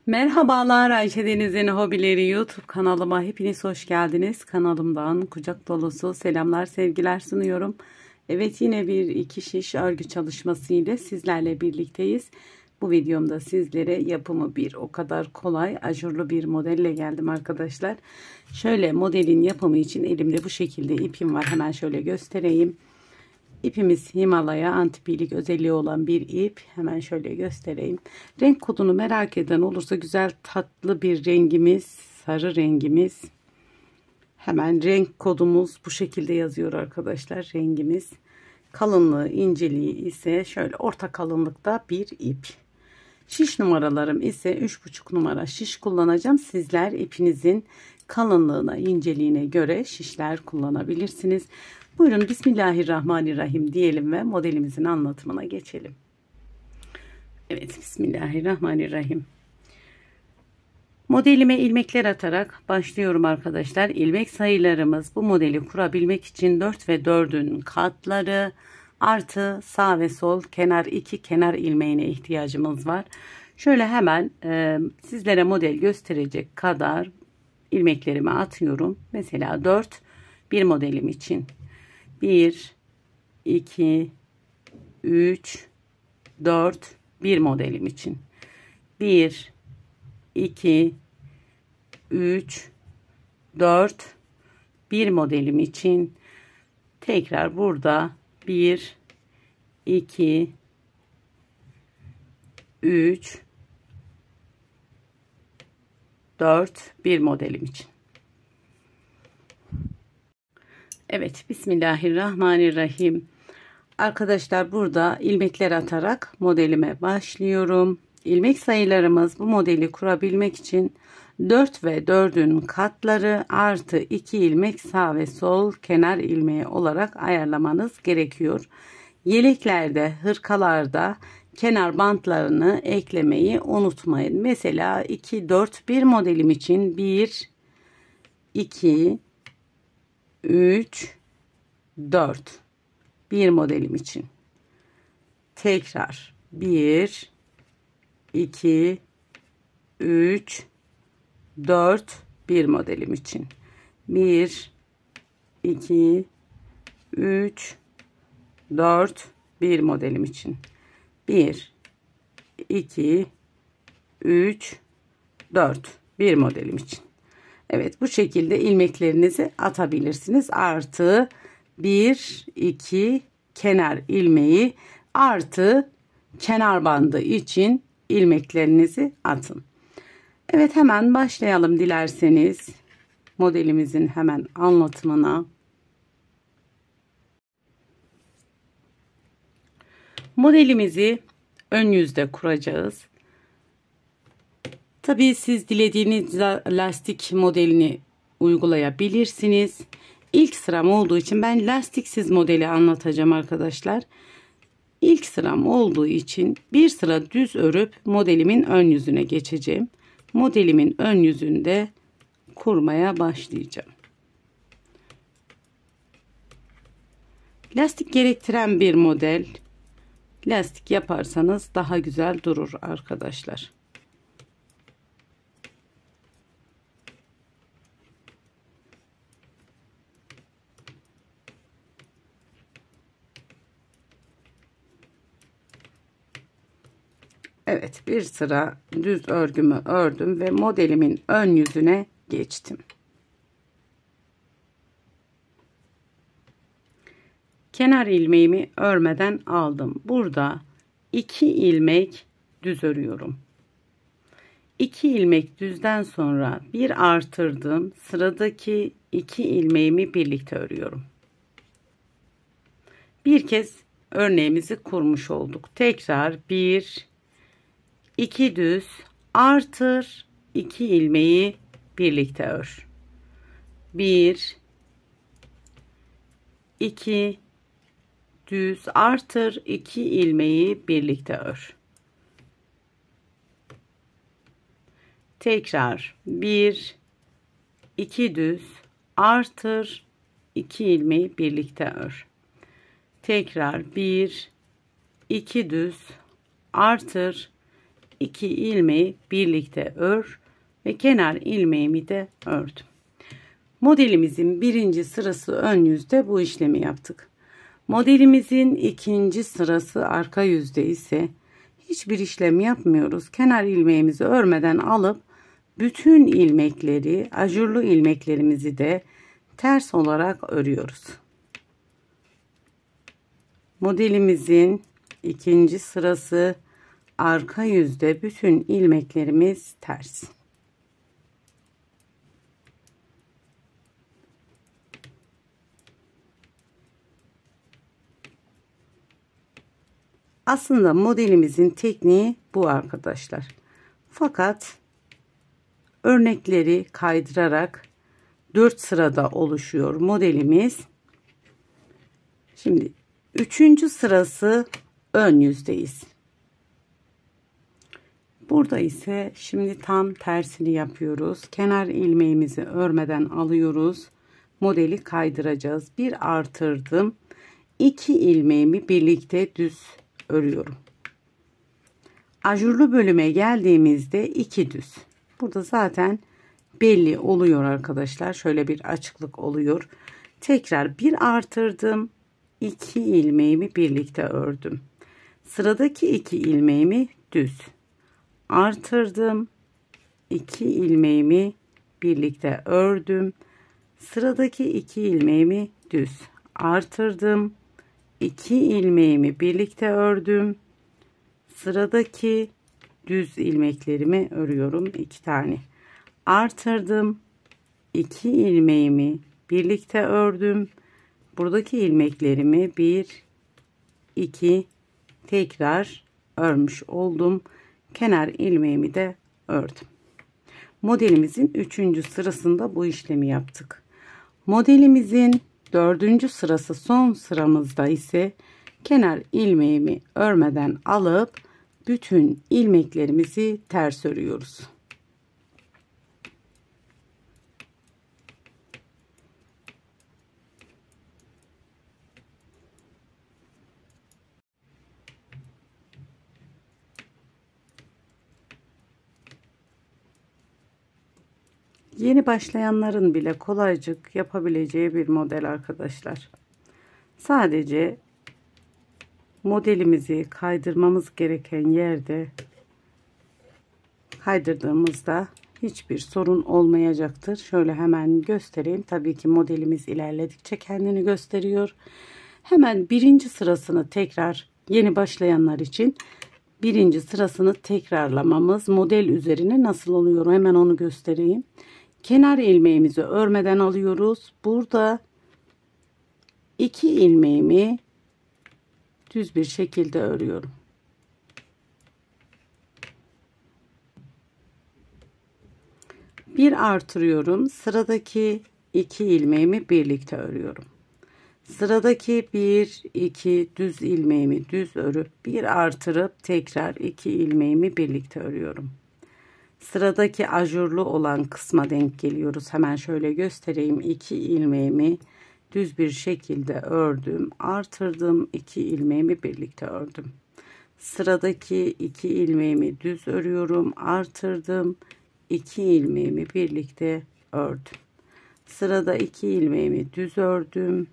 Merhabalar, Ayşe Deniz'in Hobileri YouTube kanalıma hepiniz hoş geldiniz. Kanalımdan kucak dolusu selamlar, sevgiler sunuyorum. Evet, yine bir iki şiş örgü çalışması ile sizlerle birlikteyiz. Bu videomda sizlere yapımı bir o kadar kolay ajurlu bir modelle geldim arkadaşlar. Şöyle modelin yapımı için elimde bu şekilde ipim var. Hemen şöyle göstereyim. İpimiz Himalaya antipilik özelliği olan bir ip. Hemen şöyle göstereyim. Renk kodunu merak eden olursa güzel tatlı bir rengimiz, sarı rengimiz. Hemen renk kodumuz bu şekilde yazıyor arkadaşlar, rengimiz. Kalınlığı, inceliği ise şöyle orta kalınlıkta bir ip. Şiş numaralarım ise 3,5 numara şiş kullanacağım. Sizler ipinizin kalınlığına, inceliğine göre şişler kullanabilirsiniz. Buyurun Bismillahirrahmanirrahim diyelim ve modelimizin anlatımına geçelim. Evet, Bismillahirrahmanirrahim. Modelime ilmekler atarak başlıyorum arkadaşlar. İlmek sayılarımız bu modeli kurabilmek için 4 ve 4'ün katları artı sağ ve sol kenar 2 kenar ilmeğine ihtiyacımız var. Şöyle hemen sizlere model gösterecek kadar ilmeklerimi atıyorum. Mesela 4 bir modelim için. 1, 2, 3, 4 bir modelim için. 1, 2, 3, 4 bir modelim için. Tekrar burada 1, 2, 3, 4 bir modelim için. Evet, Bismillahirrahmanirrahim. Arkadaşlar burada ilmekler atarak modelime başlıyorum. İlmek sayılarımız bu modeli kurabilmek için 4 ve 4'ün katları artı 2 ilmek sağ ve sol kenar ilmeği olarak ayarlamanız gerekiyor. Yeleklerde, hırkalarda kenar bantlarını eklemeyi unutmayın. Mesela 2, 4 bir modelim için 1, 2, 3, 4 bir modelim için. Tekrar 1, 2, 3, 4 bir modelim için. 1, 2, 3, 4 bir modelim için. 1, 2, 3, 4 bir modelim için. Evet, bu şekilde ilmeklerinizi atabilirsiniz. Artı 1, 2 kenar ilmeği artı kenar bandı için ilmeklerinizi atın. Evet, hemen başlayalım dilerseniz modelimizin hemen anlatımına. Modelimizi ön yüzde kuracağız. Tabii siz dilediğiniz lastik modelini uygulayabilirsiniz. İlk sıram olduğu için ben lastiksiz modeli anlatacağım arkadaşlar. İlk sıram olduğu için bir sıra düz örüp modelimin ön yüzüne geçeceğim. Modelimin ön yüzünde kurmaya başlayacağım. Lastik gerektiren bir model. Lastik yaparsanız daha güzel durur arkadaşlar. Evet, bir sıra düz örgümü ördüm ve modelimin ön yüzüne geçtim. Kenar ilmeğimi örmeden aldım. Burada 2 ilmek düz örüyorum. 2 ilmek düzden sonra bir artırdım. Sıradaki 2 ilmeğimi birlikte örüyorum. Bir kez örneğimizi kurmuş olduk. Tekrar 1, 2 düz artır 2 ilmeği birlikte ör. 1, 2 düz artır 2 ilmeği birlikte ör. Tekrar 1, 2 düz artır 2 ilmeği birlikte ör. Tekrar 1, 2 düz artır 2 ilmeği birlikte ör ve kenar ilmeğimi de ördüm. Modelimizin birinci sırası ön yüzde bu işlemi yaptık. Modelimizin ikinci sırası arka yüzde ise hiçbir işlem yapmıyoruz. Kenar ilmeğimizi örmeden alıp bütün ilmekleri, ajurlu ilmeklerimizi de ters olarak örüyoruz. Modelimizin ikinci sırası arka yüzde bütün ilmeklerimiz ters. Aslında modelimizin tekniği bu arkadaşlar. Fakat örnekleri kaydırarak 4 sırada oluşuyor modelimiz. Şimdi 3. sırası ön yüzdeyiz. Burada ise şimdi tam tersini yapıyoruz. Kenar ilmeğimizi örmeden alıyoruz. Modeli kaydıracağız. Bir artırdım. 2 ilmeğimi birlikte düz örüyorum. Ajurlu bölüme geldiğimizde 2 düz. Burada zaten belli oluyor arkadaşlar. Şöyle bir açıklık oluyor. Tekrar bir artırdım. 2 ilmeğimi birlikte ördüm. Sıradaki 2 ilmeğimi düz artırdım. 2 ilmeğimi birlikte ördüm. Sıradaki 2 ilmeğimi düz artırdım. 2 ilmeğimi birlikte ördüm. Sıradaki düz ilmeklerimi örüyorum. 2 tane artırdım. 2 ilmeğimi birlikte ördüm. Buradaki ilmeklerimi 1 2 tekrar örmüş oldum. Kenar ilmeğimi de ördüm. Modelimizin 3. sırasında bu işlemi yaptık. Modelimizin 4. sırası son sıramızda ise kenar ilmeğimi örmeden alıp bütün ilmeklerimizi ters örüyoruz. Yeni başlayanların bile kolaycık yapabileceği bir model arkadaşlar. Sadece modelimizi kaydırmamız gereken yerde kaydırdığımızda hiçbir sorun olmayacaktır. Şöyle hemen göstereyim. Tabii ki modelimiz ilerledikçe kendini gösteriyor. Hemen birinci sırasını tekrar yeni başlayanlar için birinci sırasını tekrarlamamız model üzerine nasıl oluyor hemen onu göstereyim. Kenar ilmeğimizi örmeden alıyoruz. Burada 2 ilmeğimi düz bir şekilde örüyorum. Bir artırıyorum. Sıradaki 2 ilmeğimi birlikte örüyorum. Sıradaki 1 2 düz ilmeğimi düz örüp bir artırıp tekrar 2 ilmeğimi birlikte örüyorum. Sıradaki ajurlu olan kısma denk geliyoruz. Hemen şöyle göstereyim. 2 ilmeğimi düz bir şekilde ördüm. Artırdım. 2 ilmeğimi birlikte ördüm. Sıradaki 2 ilmeğimi düz örüyorum. Artırdım. 2 ilmeğimi birlikte ördüm. Sırada 2 ilmeğimi düz ördüm.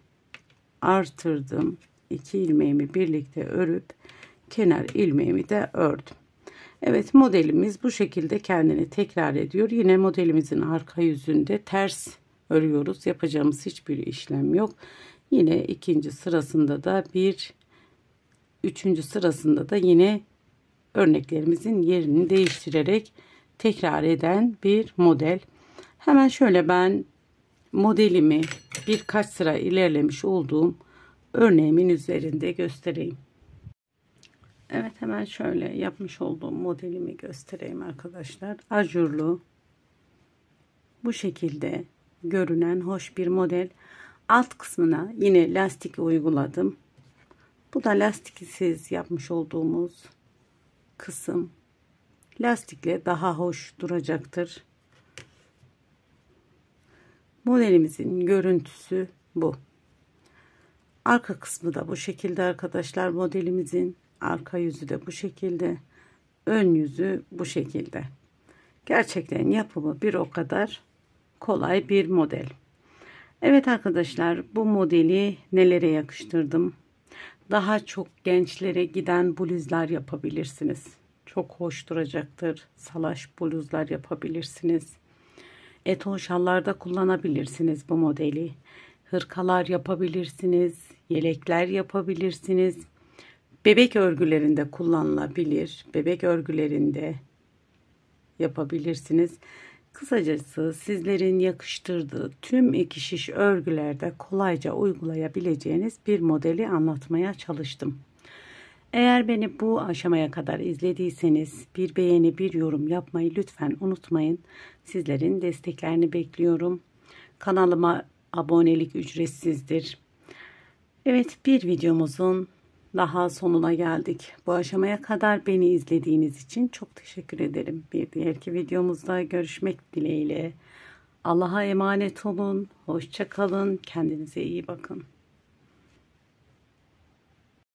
Artırdım. 2 ilmeğimi birlikte örüp kenar ilmeğimi de ördüm. Evet, modelimiz bu şekilde kendini tekrar ediyor. Yine modelimizin arka yüzünde ters örüyoruz. Yapacağımız hiçbir işlem yok. Yine ikinci sırasında da üçüncü sırasında da yine örneklerimizin yerini değiştirerek tekrar eden bir model. Hemen şöyle ben modelimi birkaç sıra ilerlemiş olduğum örneğimin üzerinde göstereyim. Evet, hemen şöyle yapmış olduğum modelimi göstereyim arkadaşlar. Ajurlu bu şekilde görünen hoş bir model. Alt kısmına yine lastik uyguladım. Bu da lastiksiz yapmış olduğumuz kısım. Lastikle daha hoş duracaktır. Modelimizin görüntüsü bu. Arka kısmı da bu şekilde arkadaşlar. Modelimizin arka yüzü de bu şekilde. ön yüzü bu şekilde. Gerçekten yapımı bir o kadar kolay bir model. Evet arkadaşlar, bu modeli nelere yakıştırdım? Daha çok gençlere giden bluzlar yapabilirsiniz. Çok hoş duracaktır. Salaş bluzlar yapabilirsiniz. Eton şallarda kullanabilirsiniz bu modeli. Hırkalar yapabilirsiniz. Yelekler yapabilirsiniz. Bebek örgülerinde kullanılabilir. Bebek örgülerinde yapabilirsiniz. Kısacası sizlerin yakıştırdığı tüm iki şiş örgülerde kolayca uygulayabileceğiniz bir modeli anlatmaya çalıştım. Eğer beni bu aşamaya kadar izlediyseniz bir beğeni, bir yorum yapmayı lütfen unutmayın. Sizlerin desteklerini bekliyorum. Kanalıma abonelik ücretsizdir. Evet, bir videomuzun daha sonuna geldik. Bu aşamaya kadar beni izlediğiniz için çok teşekkür ederim. Bir diğerki videomuzda görüşmek dileğiyle. Allah'a emanet olun. Hoşça kalın. Kendinize iyi bakın.